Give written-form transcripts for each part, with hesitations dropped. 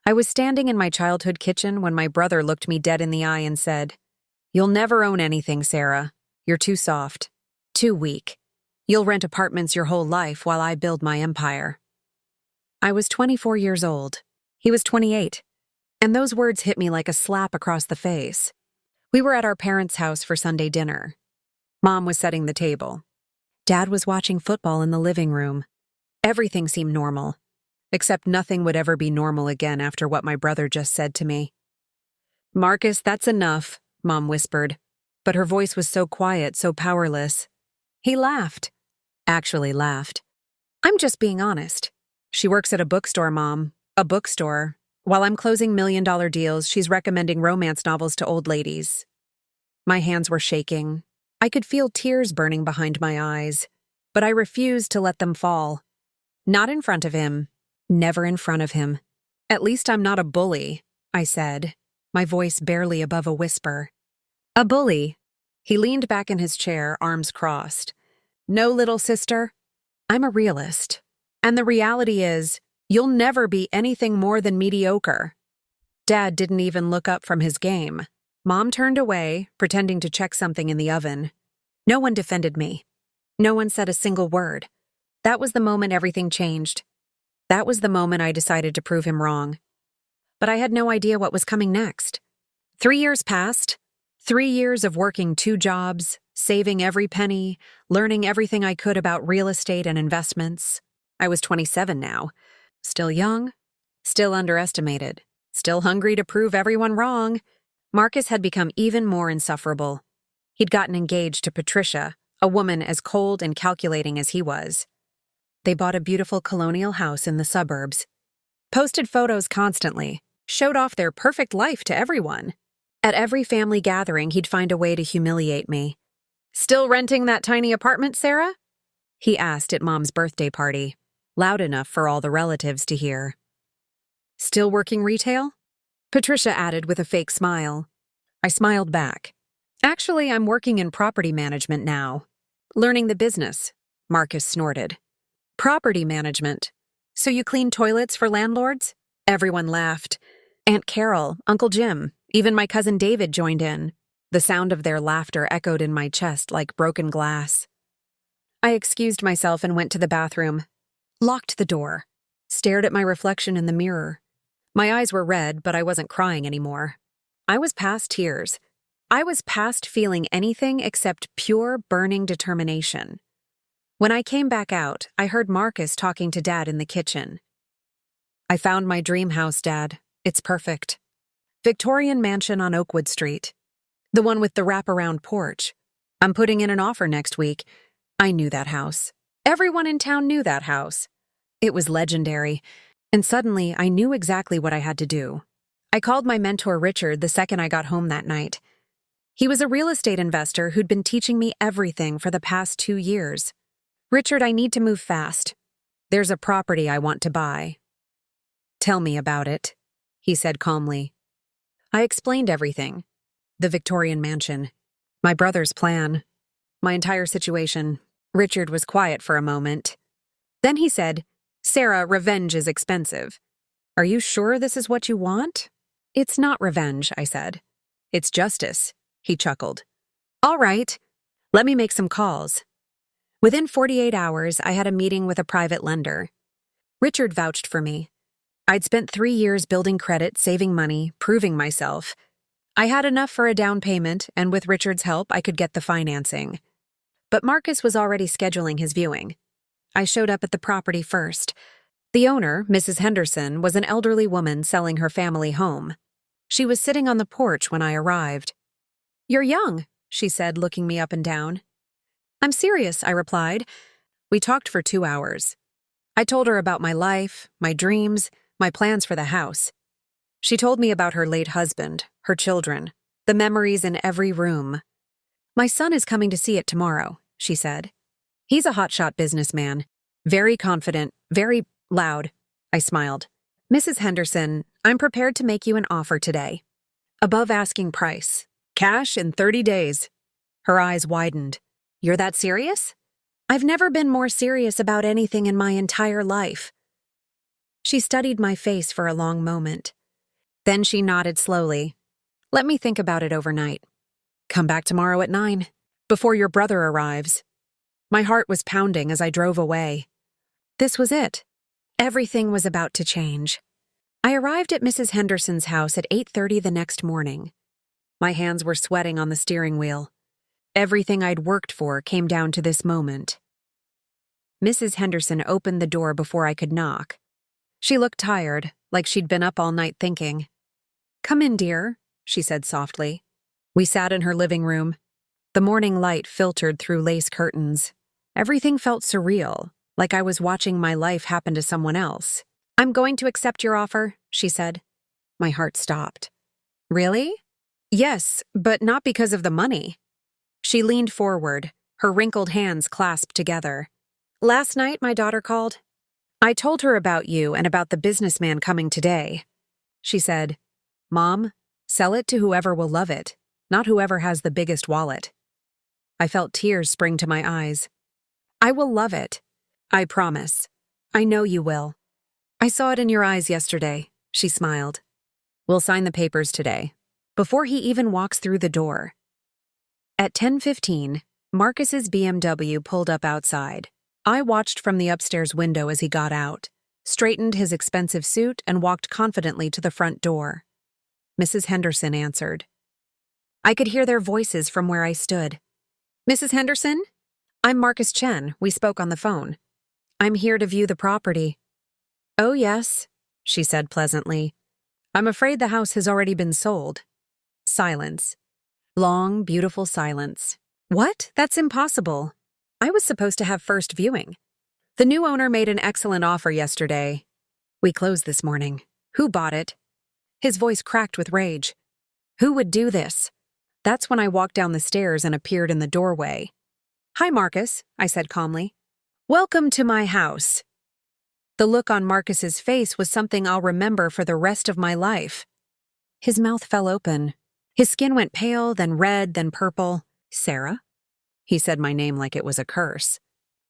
I was standing in my childhood kitchen when my brother looked me dead in the eye and said, "You'll never own anything, Sarah. You're too soft. Too weak. You'll rent apartments your whole life while I build my empire." I was 24 years old. He was 28. And those words hit me like a slap across the face. We were at our parents' house for Sunday dinner. Mom was setting the table. Dad was watching football in the living room. Everything seemed normal, except nothing would ever be normal again after what my brother just said to me. "Marcus, that's enough," Mom whispered, but her voice was so quiet, so powerless. He laughed. Actually laughed. "I'm just being honest. She works at a bookstore, Mom. A bookstore. While I'm closing million-dollar deals, she's recommending romance novels to old ladies." My hands were shaking. I could feel tears burning behind my eyes, but I refused to let them fall. Not in front of him. Never in front of him. "At least I'm not a bully," I said, my voice barely above a whisper. "A bully?" He leaned back in his chair, arms crossed. "No, little sister. I'm a realist. And the reality is, you'll never be anything more than mediocre." Dad didn't even look up from his game. Mom turned away, pretending to check something in the oven. No one defended me. No one said a single word. That was the moment everything changed. That was the moment I decided to prove him wrong. But I had no idea what was coming next. 3 years passed. 3 years of working 2 jobs, saving every penny, learning everything I could about real estate and investments. I was 27 now. Still young, still underestimated, still hungry to prove everyone wrong. Marcus had become even more insufferable. He'd gotten engaged to Patricia, a woman as cold and calculating as he was. They bought a beautiful colonial house in the suburbs, posted photos constantly, showed off their perfect life to everyone. At every family gathering, he'd find a way to humiliate me. "Still renting that tiny apartment, Sarah?" he asked at Mom's birthday party, loud enough for all the relatives to hear. "Still working retail?" Patricia added with a fake smile. I smiled back. "Actually, I'm working in property management now. Learning the business," Marcus snorted. "Property management? So you clean toilets for landlords?" Everyone laughed. Aunt Carol, Uncle Jim, even my cousin David joined in. The sound of their laughter echoed in my chest like broken glass. I excused myself and went to the bathroom. Locked the door. Stared at my reflection in the mirror. My eyes were red, but I wasn't crying anymore. I was past tears. I was past feeling anything except pure, burning determination. When I came back out, I heard Marcus talking to Dad in the kitchen. "I found my dream house, Dad. It's perfect. Victorian mansion on Oakwood Street. The one with the wraparound porch. I'm putting in an offer next week." I knew that house. Everyone in town knew that house. It was legendary, and suddenly I knew exactly what I had to do. I called my mentor Richard the second I got home that night. He was a real estate investor who'd been teaching me everything for the past 2 years. "Richard, I need to move fast. There's a property I want to buy." "Tell me about it," he said calmly. I explained everything. The Victorian mansion. My brother's plan. My entire situation. Richard was quiet for a moment. Then he said, "Sarah, revenge is expensive. Are you sure this is what you want?" "It's not revenge," I said. "It's justice," he chuckled. "All right, let me make some calls." Within 48 hours, I had a meeting with a private lender. Richard vouched for me. I'd spent 3 years building credit, saving money, proving myself. I had enough for a down payment, and with Richard's help, I could get the financing. But Marcus was already scheduling his viewing. I showed up at the property first. The owner, Mrs. Henderson, was an elderly woman selling her family home. She was sitting on the porch when I arrived. "You're young," she said, looking me up and down. "I'm serious," I replied. We talked for 2 hours. I told her about my life, my dreams, my plans for the house. She told me about her late husband, her children, the memories in every room. "My son is coming to see it tomorrow," she said. "He's a hotshot businessman, very confident, very loud." I smiled. "Mrs. Henderson, I'm prepared to make you an offer today. Above asking price. Cash in 30 days. Her eyes widened. "You're that serious?" "I've never been more serious about anything in my entire life." She studied my face for a long moment. Then she nodded slowly. Let me think about it overnight. Come back tomorrow at 9, before your brother arrives. My heart was pounding as I drove away. This was it. Everything was about to change. I arrived at Mrs. Henderson's house at 8:30 the next morning. My hands were sweating on the steering wheel. Everything I'd worked for came down to this moment. Mrs. Henderson opened the door before I could knock. She looked tired, like she'd been up all night thinking. Come in, dear, she said softly. We sat in her living room. The morning light filtered through lace curtains. Everything felt surreal, like I was watching my life happen to someone else. I'm going to accept your offer, she said. My heart stopped. Really? Yes, but not because of the money. She leaned forward, her wrinkled hands clasped together. Last night, my daughter called. I told her about you and about the businessman coming today. She said, Mom, sell it to whoever will love it, not whoever has the biggest wallet. I felt tears spring to my eyes. I will love it. I promise. I know you will. I saw it in your eyes yesterday, she smiled. We'll sign the papers today, before he even walks through the door. At 10:15, Marcus's BMW pulled up outside. I watched from the upstairs window as he got out, straightened his expensive suit, and walked confidently to the front door. Mrs. Henderson answered. I could hear their voices from where I stood. Mrs. Henderson? I'm Marcus Chen. We spoke on the phone. I'm here to view the property. Oh, yes, she said pleasantly. I'm afraid the house has already been sold. Silence. Long, beautiful silence. What? That's impossible. I was supposed to have first viewing. The new owner made an excellent offer yesterday. We closed this morning. Who bought it? His voice cracked with rage. Who would do this? That's when I walked down the stairs and appeared in the doorway. Hi, Marcus, I said calmly. Welcome to my house. The look on Marcus's face was something I'll remember for the rest of my life. His mouth fell open. His skin went pale, then red, then purple. Sarah? He said my name like it was a curse.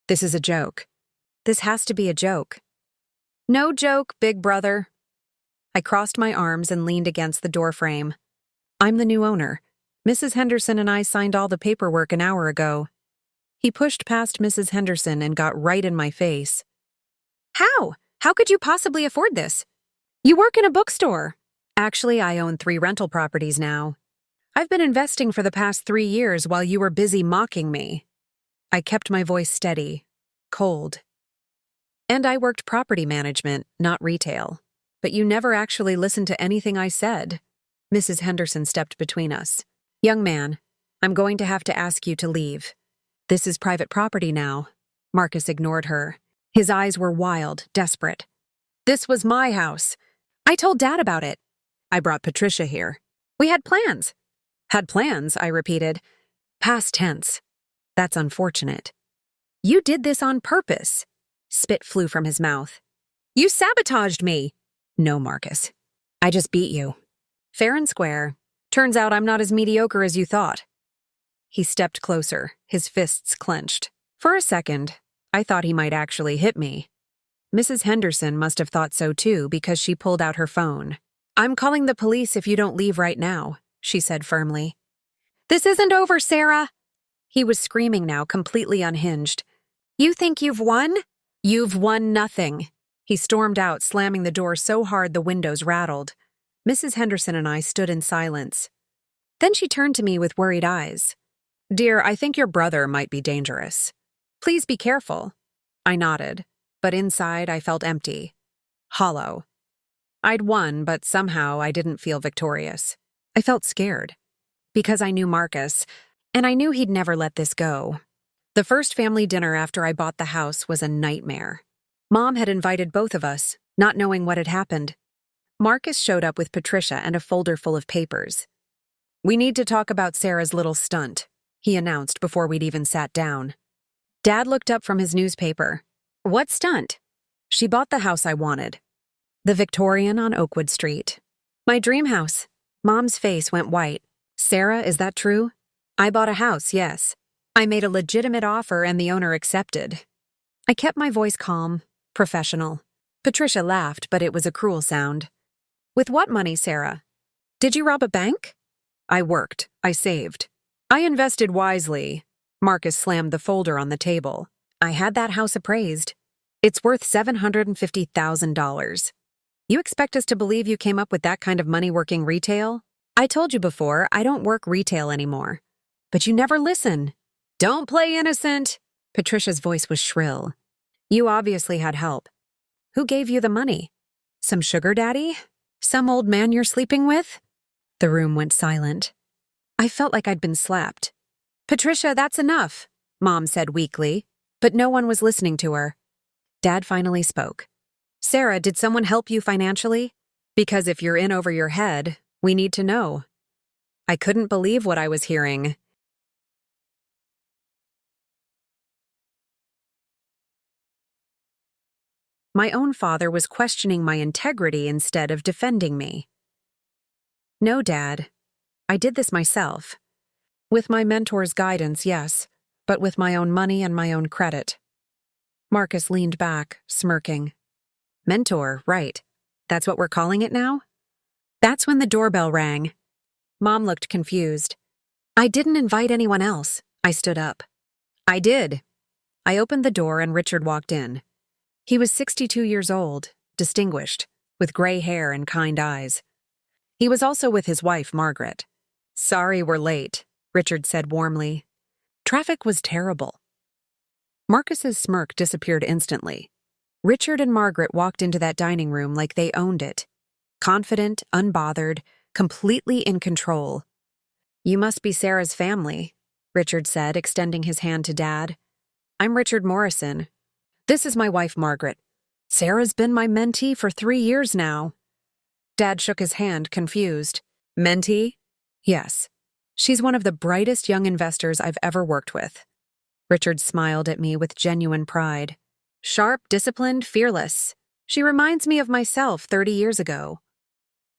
This is a joke. This has to be a joke. No joke, big brother. I crossed my arms and leaned against the doorframe. I'm the new owner. Mrs. Henderson and I signed all the paperwork an hour ago. He pushed past Mrs. Henderson and got right in my face. How? How could you possibly afford this? You work in a bookstore. Actually, I own 3 rental properties now. I've been investing for the past 3 years while you were busy mocking me. I kept my voice steady, cold. And I worked property management, not retail. But you never actually listened to anything I said. Mrs. Henderson stepped between us. Young man, I'm going to have to ask you to leave. This is private property now. Marcus ignored her. His eyes were wild, desperate. This was my house. I told Dad about it. I brought Patricia here. We had plans. Had plans, I repeated. Past tense. That's unfortunate. You did this on purpose. Spit flew from his mouth. You sabotaged me. No, Marcus. I just beat you. Fair and square. Turns out I'm not as mediocre as you thought. He stepped closer, his fists clenched. For a second, I thought he might actually hit me. Mrs. Henderson must have thought so too because she pulled out her phone. I'm calling the police if you don't leave right now, she said firmly. This isn't over, Sarah. He was screaming now, completely unhinged. You think you've won? You've won nothing. He stormed out, slamming the door so hard the windows rattled. Mrs. Henderson and I stood in silence. Then she turned to me with worried eyes. Dear, I think your brother might be dangerous. Please be careful. I nodded, but inside I felt empty. Hollow. I'd won, but somehow I didn't feel victorious. I felt scared. Because I knew Marcus, and I knew he'd never let this go. The first family dinner after I bought the house was a nightmare. Mom had invited both of us, not knowing what had happened. Marcus showed up with Patricia and a folder full of papers. We need to talk about Sarah's little stunt, he announced before we'd even sat down. Dad looked up from his newspaper. What stunt? She bought the house I wanted. The Victorian on Oakwood Street. My dream house. Mom's face went white. Sarah, is that true? I bought a house, yes. I made a legitimate offer and the owner accepted. I kept my voice calm, professional. Patricia laughed, but it was a cruel sound. With what money, Sarah? Did you rob a bank? I worked. I saved. I invested wisely. Marcus slammed the folder on the table. I had that house appraised. It's worth $750,000. You expect us to believe you came up with that kind of money working retail? I told you before, I don't work retail anymore. But you never listen. Don't play innocent. Patricia's voice was shrill. You obviously had help. Who gave you the money? Some sugar daddy? Some old man you're sleeping with? The room went silent. I felt like I'd been slapped. Patricia, that's enough, Mom said weakly, but no one was listening to her. Dad finally spoke. Sarah, did someone help you financially? Because if you're in over your head, we need to know. I couldn't believe what I was hearing. My own father was questioning my integrity instead of defending me. No, Dad. I did this myself. With my mentor's guidance, yes, but with my own money and my own credit. Marcus leaned back, smirking. Mentor, right. That's what we're calling it now? That's when the doorbell rang. Mom looked confused. I didn't invite anyone else. I stood up. I did. I opened the door and Richard walked in. He was 62 years old, distinguished, with gray hair and kind eyes. He was also with his wife, Margaret. Sorry we're late, Richard said warmly. Traffic was terrible. Marcus's smirk disappeared instantly. Richard and Margaret walked into that dining room like they owned it. Confident, unbothered, completely in control. You must be Sarah's family, Richard said, extending his hand to Dad. I'm Richard Morrison. This is my wife, Margaret. Sarah's been my mentee for 3 years now. Dad shook his hand, confused. Mentee? Yes. She's one of the brightest young investors I've ever worked with. Richard smiled at me with genuine pride. Sharp, disciplined, fearless. She reminds me of myself 30 years ago.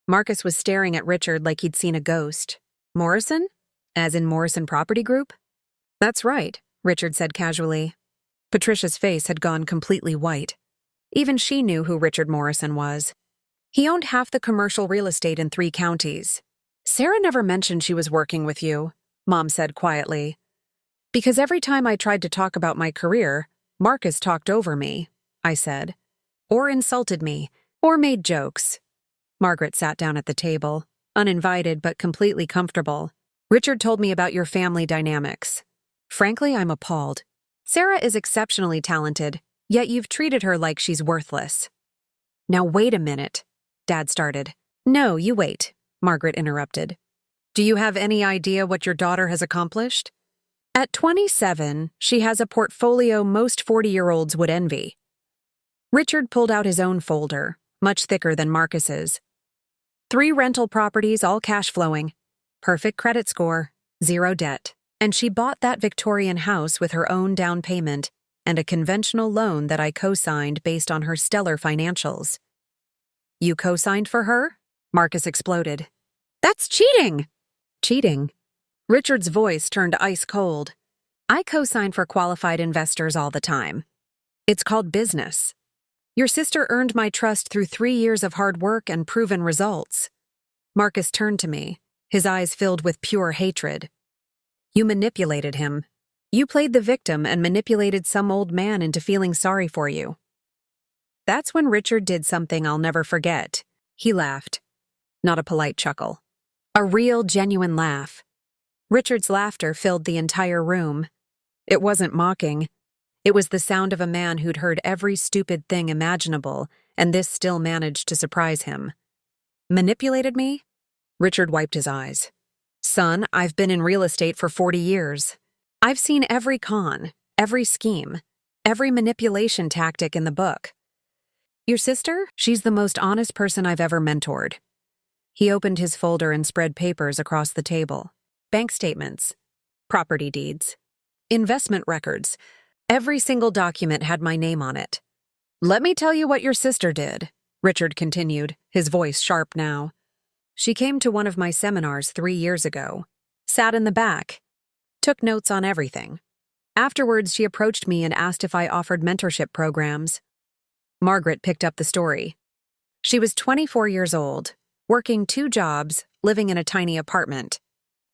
Marcus was staring at Richard like he'd seen a ghost. Morrison? As in Morrison Property Group? That's right, Richard said casually. Patricia's face had gone completely white. Even she knew who Richard Morrison was. He owned half the commercial real estate in 3 counties. Sarah never mentioned she was working with you, Mom said quietly. Because every time I tried to talk about my career, Marcus talked over me, I said. Or insulted me, or made jokes. Margaret sat down at the table, uninvited but completely comfortable. Richard told me about your family dynamics. Frankly, I'm appalled. Sarah is exceptionally talented, yet you've treated her like she's worthless. Now wait a minute, Dad started. No, you wait, Margaret interrupted. Do you have any idea what your daughter has accomplished? At 27, she has a portfolio most 40-year-olds would envy. Richard pulled out his own folder, much thicker than Marcus's. 3 rental properties, all cash flowing. Perfect credit score, 0 debt. And she bought that Victorian house with her own down payment and a conventional loan that I co-signed based on her stellar financials. You co-signed for her? Marcus exploded. That's cheating! Cheating? Richard's voice turned ice cold. I co-sign for qualified investors all the time. It's called business. Your sister earned my trust through 3 years of hard work and proven results. Marcus turned to me, his eyes filled with pure hatred. You manipulated him. You played the victim and manipulated some old man into feeling sorry for you. That's when Richard did something I'll never forget. He laughed. Not a polite chuckle. A real, genuine laugh. Richard's laughter filled the entire room. It wasn't mocking. It was the sound of a man who'd heard every stupid thing imaginable, and this still managed to surprise him. Manipulated me? Richard wiped his eyes. Son, I've been in real estate for 40 years. I've seen every con, every scheme, every manipulation tactic in the book. Your sister? She's the most honest person I've ever mentored. He opened his folder and spread papers across the table. Bank statements, property deeds, investment records. Every single document had my name on it. Let me tell you what your sister did, Richard continued, his voice sharp now. She came to one of my seminars 3 years ago, sat in the back, took notes on everything. Afterwards, she approached me and asked if I offered mentorship programs. Margaret picked up the story. She was 24 years old, working 2 jobs, living in a tiny apartment.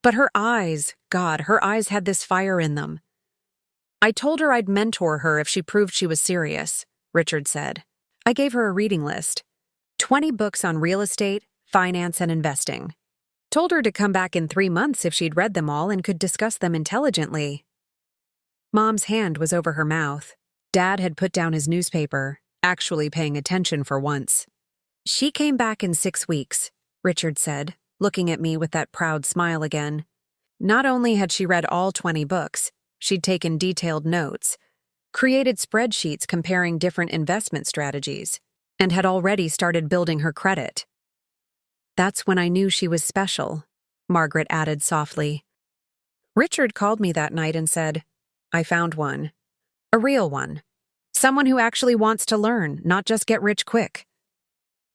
But her eyes, God, her eyes had this fire in them. I told her I'd mentor her if she proved she was serious, Richard said. I gave her a reading list. 20 books on real estate, finance, and investing. Told her to come back in 3 months if she'd read them all and could discuss them intelligently. Mom's hand was over her mouth. Dad had put down his newspaper, actually paying attention for once. She came back in 6 weeks, Richard said, looking at me with that proud smile again. Not only had she read all 20 books, she'd taken detailed notes, created spreadsheets comparing different investment strategies, and had already started building her credit. That's when I knew she was special, Margaret added softly. Richard called me that night and said, I found one. A real one. Someone who actually wants to learn, not just get rich quick.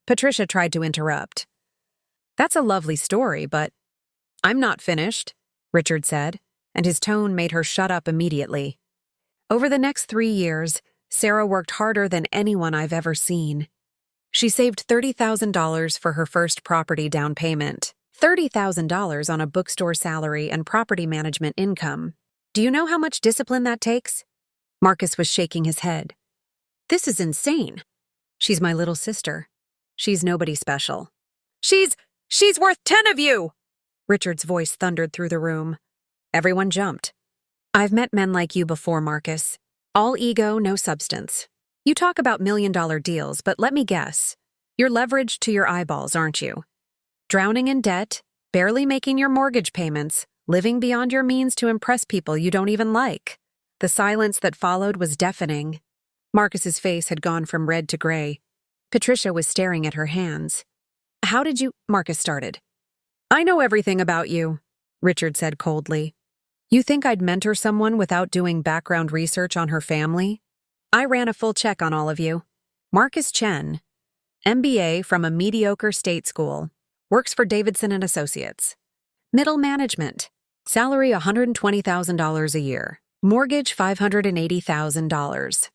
Patricia tried to interrupt. That's a lovely story, but I'm not finished, Richard said, and his tone made her shut up immediately. Over the next 3 years, Sarah worked harder than anyone I've ever seen. She saved $30,000 for her first property down payment, $30,000 on a bookstore salary and property management income. Do you know how much discipline that takes? Marcus was shaking his head. This is insane. She's my little sister. She's nobody special. She's worth 10 of you! Richard's voice thundered through the room. Everyone jumped. I've met men like you before, Marcus. All ego, no substance. You talk about million-dollar deals, but let me guess. You're leveraged to your eyeballs, aren't you? Drowning in debt, barely making your mortgage payments, living beyond your means to impress people you don't even like. The silence that followed was deafening. Marcus's face had gone from red to gray. Patricia was staring at her hands. How did you— Marcus started. I know everything about you, Richard said coldly. You think I'd mentor someone without doing background research on her family? I ran a full check on all of you. Marcus Chen, MBA from a mediocre state school, works for Davidson & Associates. Middle management, salary $120,000 a year, mortgage $580,000.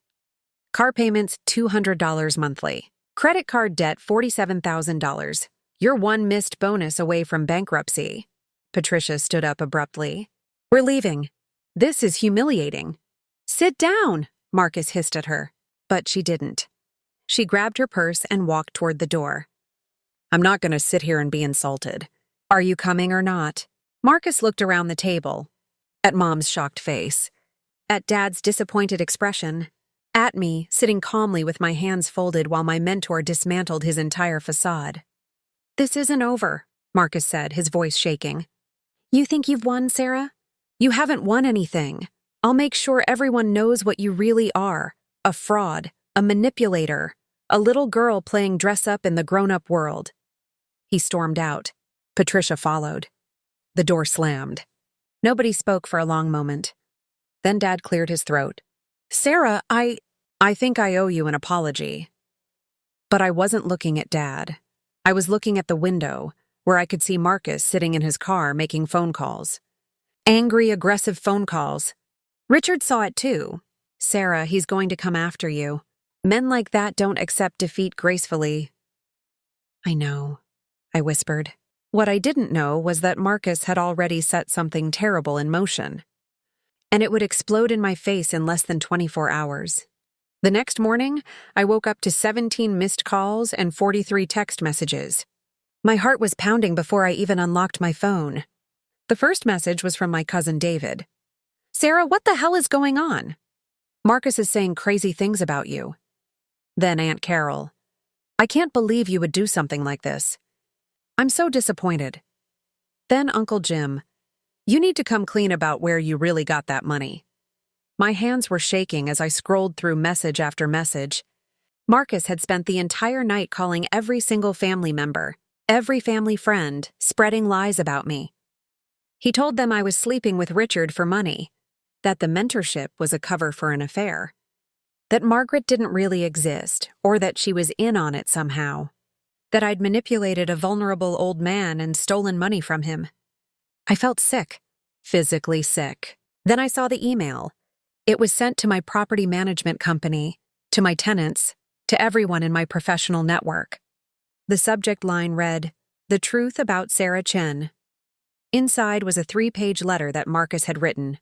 Car payments $200 monthly. Credit card debt $47,000. You're one missed bonus away from bankruptcy. Patricia stood up abruptly. We're leaving. This is humiliating. Sit down, Marcus hissed at her, but she didn't. She grabbed her purse and walked toward the door. I'm not going to sit here and be insulted. Are you coming or not? Marcus looked around the table. At Mom's shocked face. At Dad's disappointed expression. At me, sitting calmly with my hands folded while my mentor dismantled his entire facade. This isn't over, Marcus said, his voice shaking. You think you've won, Sarah? You haven't won anything. I'll make sure everyone knows what you really are. A fraud, a manipulator, a little girl playing dress-up in the grown-up world. He stormed out. Patricia followed. The door slammed. Nobody spoke for a long moment. Then Dad cleared his throat. Sarah, I think I owe you an apology. But I wasn't looking at Dad. I was looking at the window, where I could see Marcus sitting in his car making phone calls. Angry, aggressive phone calls. Richard saw it too. Sarah, he's going to come after you. Men like that don't accept defeat gracefully. I know, I whispered. What I didn't know was that Marcus had already set something terrible in motion. And it would explode in my face in less than 24 hours. The next morning, I woke up to 17 missed calls and 43 text messages. My heart was pounding before I even unlocked my phone. The first message was from my cousin David. Sarah, what the hell is going on? Marcus is saying crazy things about you. Then Aunt Carol. I can't believe you would do something like this. I'm so disappointed. Then Uncle Jim. You need to come clean about where you really got that money. My hands were shaking as I scrolled through message after message. Marcus had spent the entire night calling every single family member, every family friend, spreading lies about me. He told them I was sleeping with Richard for money, that the mentorship was a cover for an affair, that Margaret didn't really exist, or that she was in on it somehow, that I'd manipulated a vulnerable old man and stolen money from him. I felt sick, physically sick. Then I saw the email. It was sent to my property management company, to my tenants, To everyone in my professional network. The subject line read, "The Truth About Sarah Chen." Inside was a 3-page letter that Marcus had written.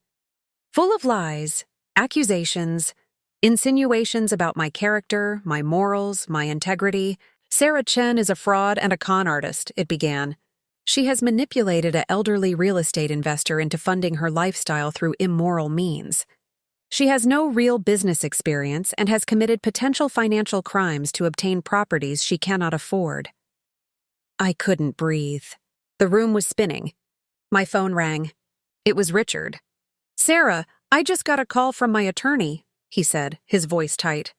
Full of lies, accusations, insinuations about my character, my morals, my integrity. Sarah Chen is a fraud and a con artist, it began. She has manipulated an elderly real estate investor into funding her lifestyle through immoral means. She has no real business experience and has committed potential financial crimes to obtain properties she cannot afford. I couldn't breathe. The room was spinning. My phone rang. It was Richard. "Sarah, I just got a call from my attorney," he said, his voice tight.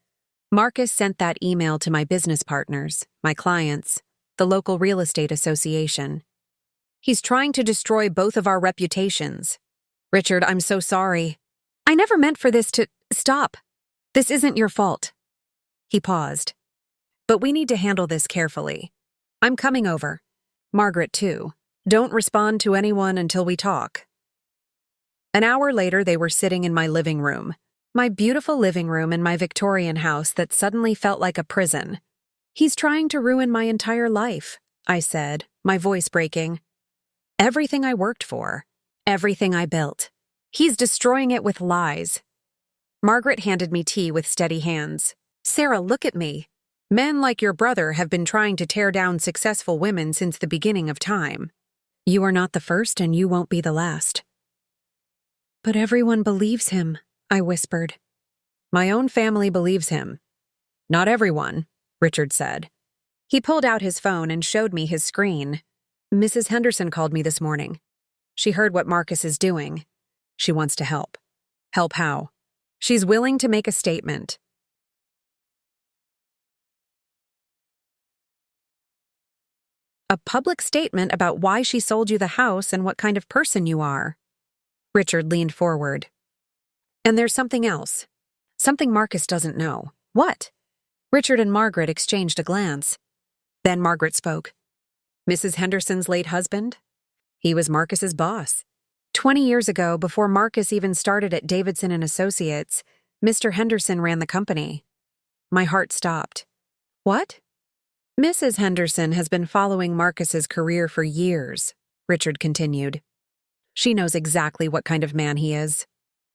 Marcus sent that email to my business partners, my clients, the local real estate association. "He's trying to destroy both of our reputations." "Richard, I'm so sorry. I never meant for this to— Stop. This isn't your fault." He paused. "But we need to handle this carefully. I'm coming over. Margaret, too. Don't respond to anyone until we talk." An hour later, they were sitting in my living room. My beautiful living room in my Victorian house that suddenly felt like a prison. "He's trying to ruin my entire life," I said, my voice breaking. "Everything I worked for. Everything I built. He's destroying it with lies." Margaret handed me tea with steady hands. "Sarah, look at me. Men like your brother have been trying to tear down successful women since the beginning of time. You are not the first and you won't be the last." "But everyone believes him," I whispered. "My own family believes him." "Not everyone," Richard said. He pulled out his phone and showed me his screen. "Mrs. Henderson called me this morning. She heard what Marcus is doing. She wants to help." "Help how?" "She's willing to make a statement." "A public statement about why she sold you the house and what kind of person you are." Richard leaned forward. "And there's something else. Something Marcus doesn't know." "What?" Richard and Margaret exchanged a glance. Then Margaret spoke. "Mrs. Henderson's late husband? He was Marcus's boss. 20 years ago, before Marcus even started at Davidson and Associates, Mr. Henderson ran the company." My heart stopped. "What?" "Mrs. Henderson has been following Marcus's career for years," Richard continued. "She knows exactly what kind of man he is.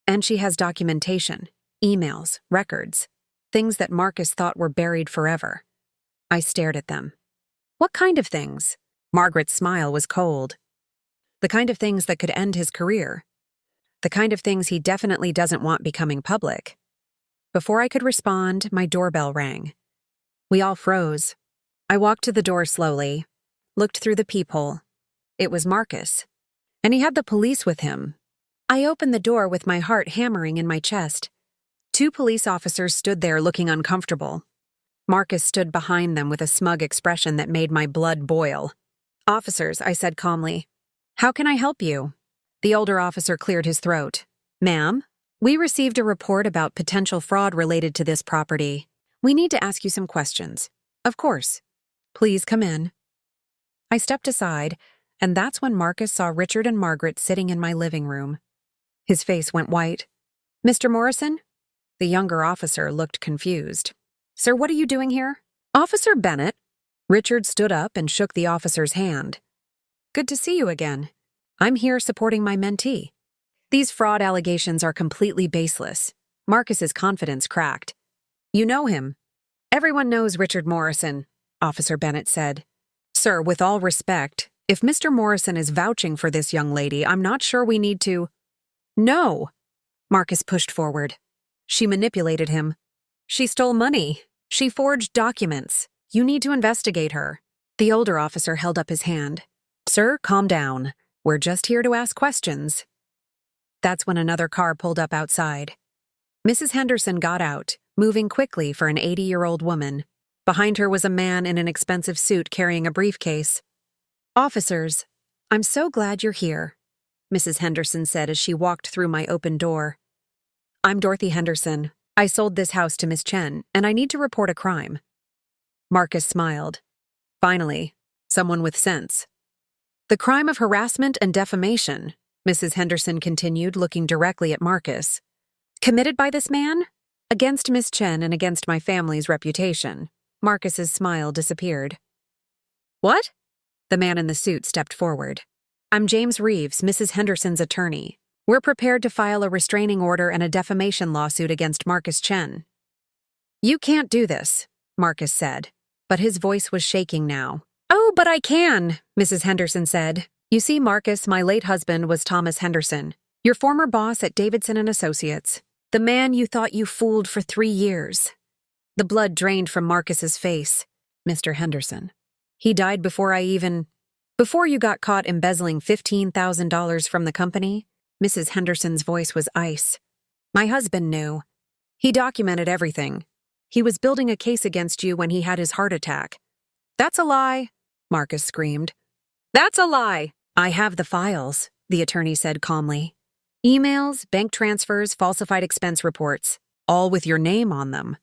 And she has documentation, emails, records, things that Marcus thought were buried forever." I stared at them. "What kind of things?" Margaret's smile was cold. "The kind of things that could end his career. The kind of things he definitely doesn't want becoming public." Before I could respond, my doorbell rang. We all froze. I walked to the door slowly, looked through the peephole. It was Marcus. And he had the police with him. I opened the door with my heart hammering in my chest. 2 police officers stood there looking uncomfortable. Marcus stood behind them with a smug expression that made my blood boil. "Officers," I said calmly. "How can I help you?" The older officer cleared his throat. "Ma'am, we received a report about potential fraud related to this property. We need to ask you some questions." "Of course. Please come in." I stepped aside, and that's when Marcus saw Richard and Margaret sitting in my living room. His face went white. "Mr. Morrison?" The younger officer looked confused. "Sir, what are you doing here?" "Officer Bennett." Richard stood up and shook the officer's hand. "Good to see you again. I'm here supporting my mentee." These fraud allegations are completely baseless. Marcus's confidence cracked. "You know him." "Everyone knows Richard Morrison," Officer Bennett said. "Sir, with all respect, if Mr. Morrison is vouching for this young lady, I'm not sure we need to—" "No!" Marcus pushed forward. "She manipulated him. She stole money. She forged documents. You need to investigate her." The older officer held up his hand. "Sir, calm down. We're just here to ask questions." That's when another car pulled up outside. Mrs. Henderson got out, moving quickly for an 80-year-old woman. Behind her was a man in an expensive suit carrying a briefcase. "Officers, I'm so glad you're here," Mrs. Henderson said as she walked through my open door. "I'm Dorothy Henderson. I sold this house to Miss Chen, and I need to report a crime." Marcus smiled. Finally, someone with sense. "The crime of harassment and defamation," Mrs. Henderson continued, looking directly at Marcus. "Committed by this man? Against Miss Chen and against my family's reputation. Marcus's smile disappeared. What? The man in the suit stepped forward. I'm James Reeves, Mrs. Henderson's attorney. We're prepared to file a restraining order and a defamation lawsuit against Marcus Chen. You can't do this, Marcus said, but his voice was shaking now. Oh, but I can, Mrs. Henderson said. You see, Marcus, my late husband was Thomas Henderson, your former boss at Davidson and Associates, the man you thought you fooled for 3 years. The blood drained from Marcus's face. Mr. Henderson. He died before you got caught embezzling $15,000 from the company. Mrs. Henderson's voice was ice. My husband knew. He documented everything. He was building a case against you when he had his heart attack. That's a lie, Marcus screamed. That's a lie. I have the files, the attorney said calmly. Emails, bank transfers, falsified expense reports, all with your name on them.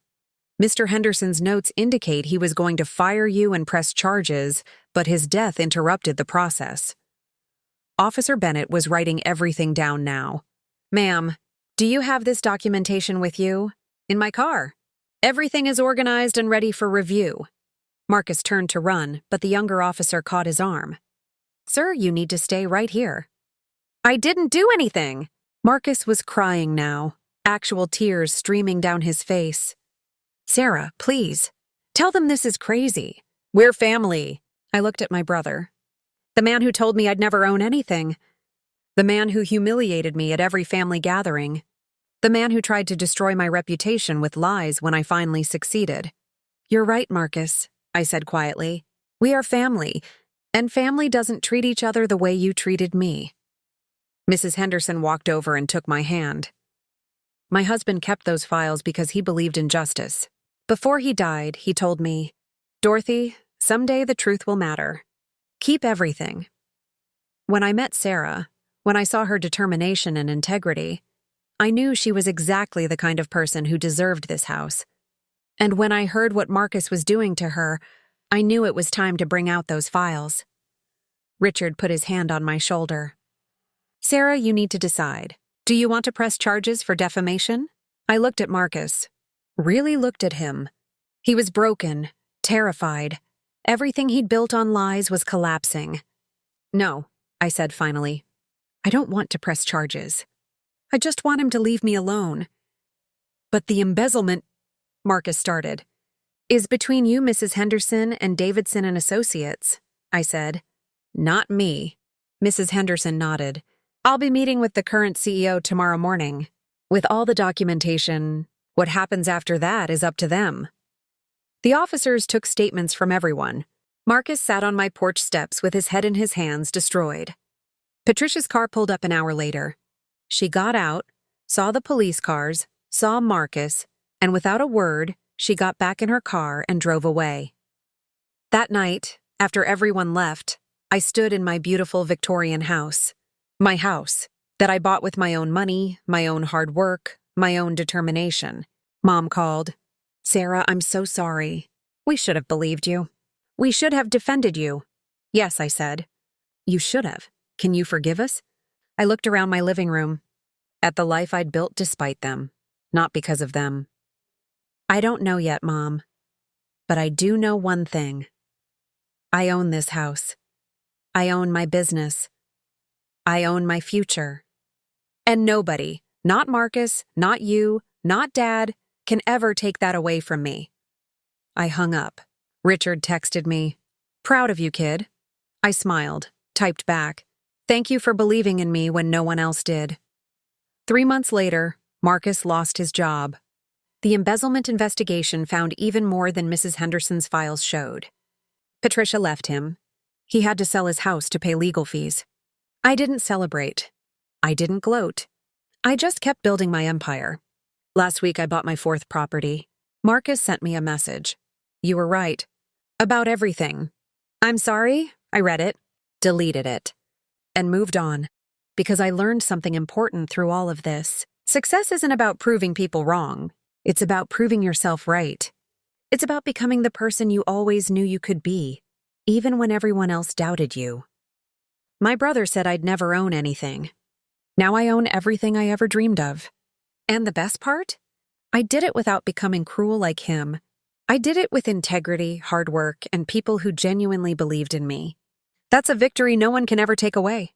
Mr. Henderson's notes indicate he was going to fire you and press charges, but his death interrupted the process. Officer Bennett was writing everything down now. Ma'am, do you have this documentation with you? In my car. Everything is organized and ready for review. Marcus turned to run, but the younger officer caught his arm. Sir, you need to stay right here. I didn't do anything. Marcus was crying now, actual tears streaming down his face. Sarah, please. Tell them this is crazy. We're family. I looked at my brother. The man who told me I'd never own anything. The man who humiliated me at every family gathering. The man who tried to destroy my reputation with lies when I finally succeeded. You're right, Marcus, I said quietly. We are family, and family doesn't treat each other the way you treated me. Mrs. Henderson walked over and took my hand. My husband kept those files because he believed in justice. Before he died, he told me, Dorothy, someday the truth will matter. Keep everything. When I met Sarah, when I saw her determination and integrity, I knew she was exactly the kind of person who deserved this house. And when I heard what Marcus was doing to her, I knew it was time to bring out those files. Richard put his hand on my shoulder. Sarah, you need to decide. Do you want to press charges for defamation? I looked at Marcus. Really looked at him. He was broken, terrified. Everything he'd built on lies was collapsing. No, I said finally. I don't want to press charges. I just want him to leave me alone. But the embezzlement, Marcus started, is between you, Mrs. Henderson, and Davidson and Associates, I said. Not me. Mrs. Henderson nodded. I'll be meeting with the current CEO tomorrow morning. With all the documentation, what happens after that is up to them. The officers took statements from everyone. Marcus sat on my porch steps with his head in his hands, destroyed. Patricia's car pulled up an hour later. She got out, saw the police cars, saw Marcus, and without a word, she got back in her car and drove away. That night, after everyone left, I stood in my beautiful Victorian house. My house, that I bought with my own money, my own hard work, my own determination. Mom called. Sarah, I'm so sorry. We should have believed you. We should have defended you. Yes, I said. You should have. Can you forgive us? I looked around my living room, at the life I'd built despite them, not because of them. I don't know yet, Mom, but I do know one thing. I own this house. I own my business. I own my future. And nobody, not Marcus, not you, not Dad, can ever take that away from me. I hung up. Richard texted me, "Proud of you, kid." I smiled, typed back, "Thank you for believing in me when no one else did." 3 months later, Marcus lost his job. The embezzlement investigation found even more than Mrs. Henderson's files showed. Patricia left him. He had to sell his house to pay legal fees. I didn't celebrate. I didn't gloat. I just kept building my empire. Last week I bought my 4th property. Marcus sent me a message. You were right. About everything. I'm sorry, I read it, deleted it, and moved on. Because I learned something important through all of this. Success isn't about proving people wrong. It's about proving yourself right. It's about becoming the person you always knew you could be, even when everyone else doubted you. My brother said I'd never own anything. Now I own everything I ever dreamed of. And the best part? I did it without becoming cruel like him. I did it with integrity, hard work, and people who genuinely believed in me. That's a victory no one can ever take away.